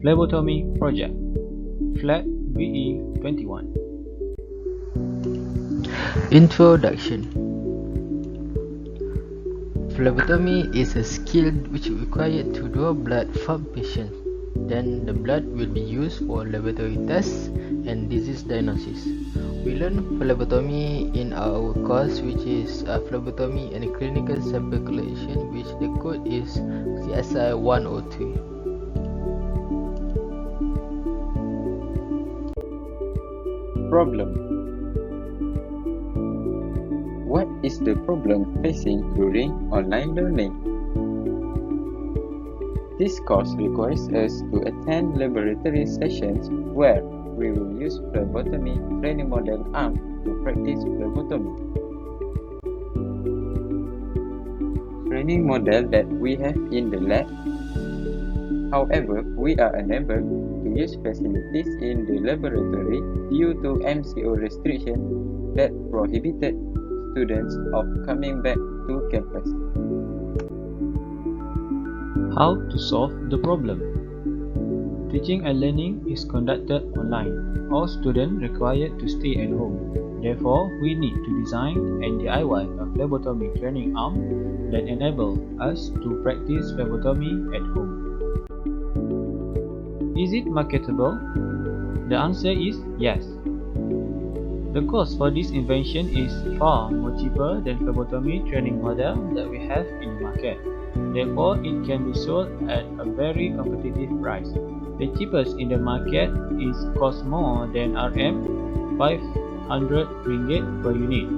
Phlebotomy Project, PhlebVE21. Introduction. Phlebotomy is a skill which is required to draw blood from patients. Then the blood will be used for laboratory tests and disease diagnosis. We learn phlebotomy in our course, which is phlebotomy and clinical sample collection, which the code is CSI 103. Problem. What is the problem facing during online learning? This course requires us to attend laboratory sessions where we will use phlebotomy training model arm to practice phlebotomy. Training model that we have in the lab. However, we are unable to use facilities in the laboratory due to MCO restriction that prohibited students of coming back to campus. How to solve the problem? Teaching and learning is conducted online. All students required to stay at home. Therefore, we need to design and DIY a phlebotomy training arm that enable us to practice phlebotomy at home. Is it marketable? The answer is yes. The cost for this invention is far more cheaper than phlebotomy training model that we have in the market. Therefore, it can be sold at a very competitive price. The cheapest in the market is cost more than Rm 500 ringgit per unit.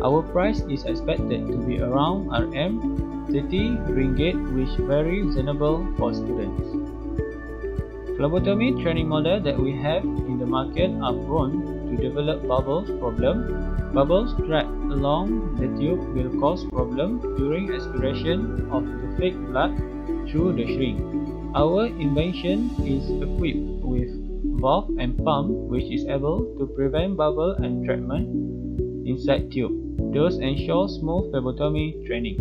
Our price is expected to be around Rm 30 ringgit, which very reasonable for students. Phlebotomy training model that we have in the market are prone to develop bubbles problem. Bubbles trapped along the tube will cause problem during aspiration of the fake blood through the shrink. Our invention is equipped with valve and pump which is able to prevent bubble entrapment inside tube. Thus ensure smooth phlebotomy training.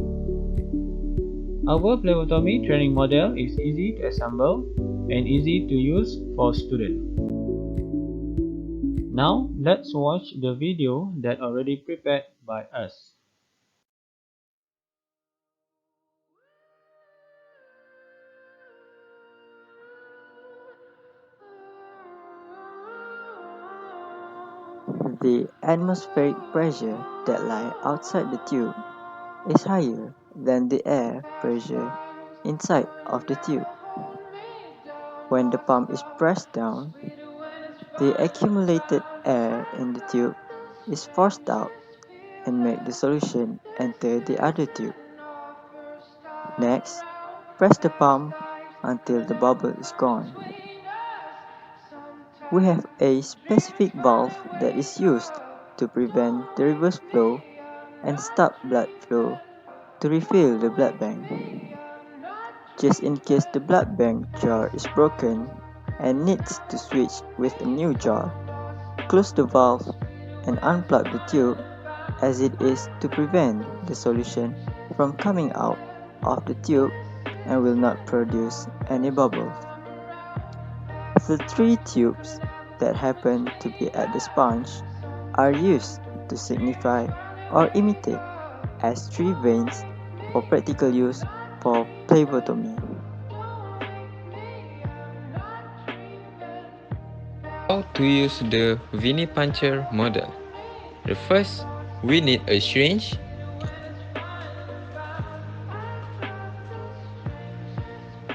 Our phlebotomy training model is easy to assemble and easy to use for students. Now let's watch the video that already prepared by us. The atmospheric pressure that lies outside the tube is higher than the air pressure inside of the tube. When the pump is pressed down, the accumulated air in the tube is forced out and make the solution enter the other tube. Next, press the pump until the bubble is gone. We have a specific valve that is used to prevent the reverse flow and stop blood flow to refill the blood bank. Just in case the blood bank jar is broken and needs to switch with a new jar, close the valve and unplug the tube as it is to prevent the solution from coming out of the tube and will not produce any bubbles. The three tubes that happen to be at the sponge are used to signify or imitate as three veins for practical use for phlebotomy. How to use the vinipuncture model. The first, we need a syringe,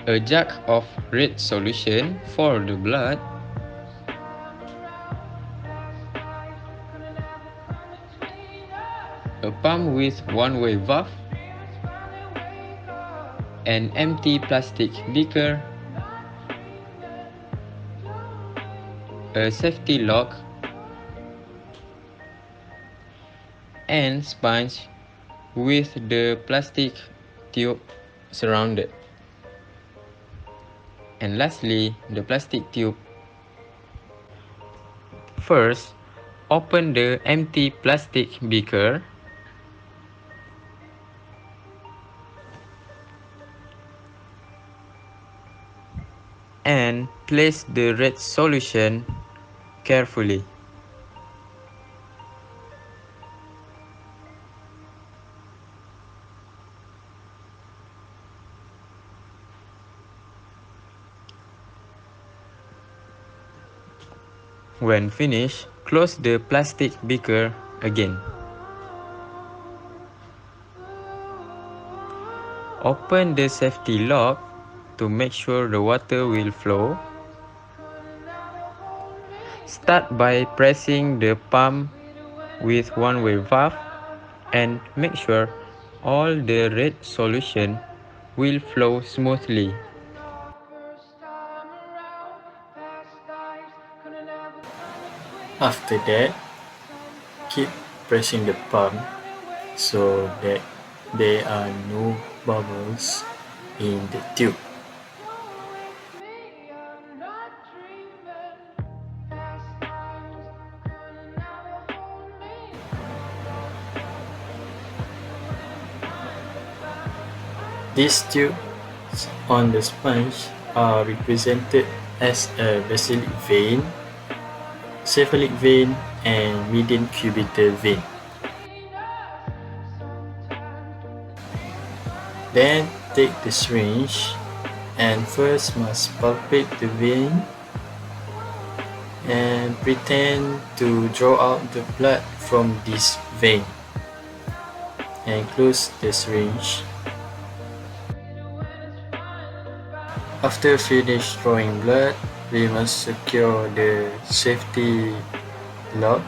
a jug of red solution for the blood, a pump with one-way valve, an empty plastic beaker, a safety lock, and sponge with the plastic tube surrounded. And lastly, the plastic tube. First, open the empty plastic beaker. and place the red solution carefully. When finished, close the plastic beaker again. Open the safety lock to make sure the water will flow. Start by pressing the pump with one-way valve and make sure all the red solution will flow smoothly. After that, keep pressing the pump so that there are no bubbles in the tube. These tubes on the sponge are represented as a basilic vein, cephalic vein, and median cubital vein. Then take the syringe and first must palpate the vein and pretend to draw out the blood from this vein and close the syringe. After finish drawing blood, we must secure the safety lock.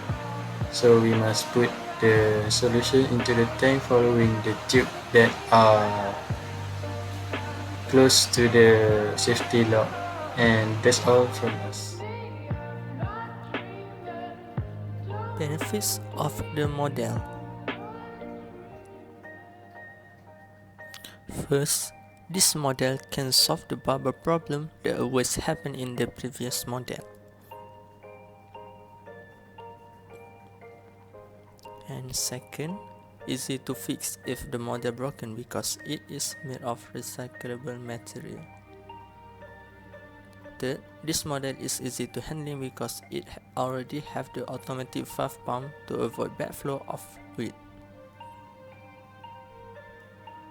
So we must put the solution into the tank following the tube that are close to the safety lock, and that's all from us. Benefits of the model. First, this model can solve the bubble problem that always happened in the previous model. And second, easy to fix if the model broken because it is made of recyclable material. Third, this model is easy to handling because it already have the automatic valve pump to avoid backflow of fluid.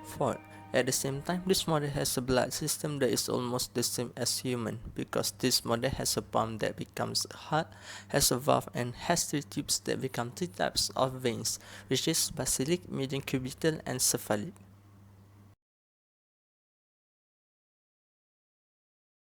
Fourth, at the same time, this model has a blood system that is almost the same as human because this model has a pump that becomes heart, has a valve, and has three tubes that become three types of veins, which is basilic, median cubital, and cephalic.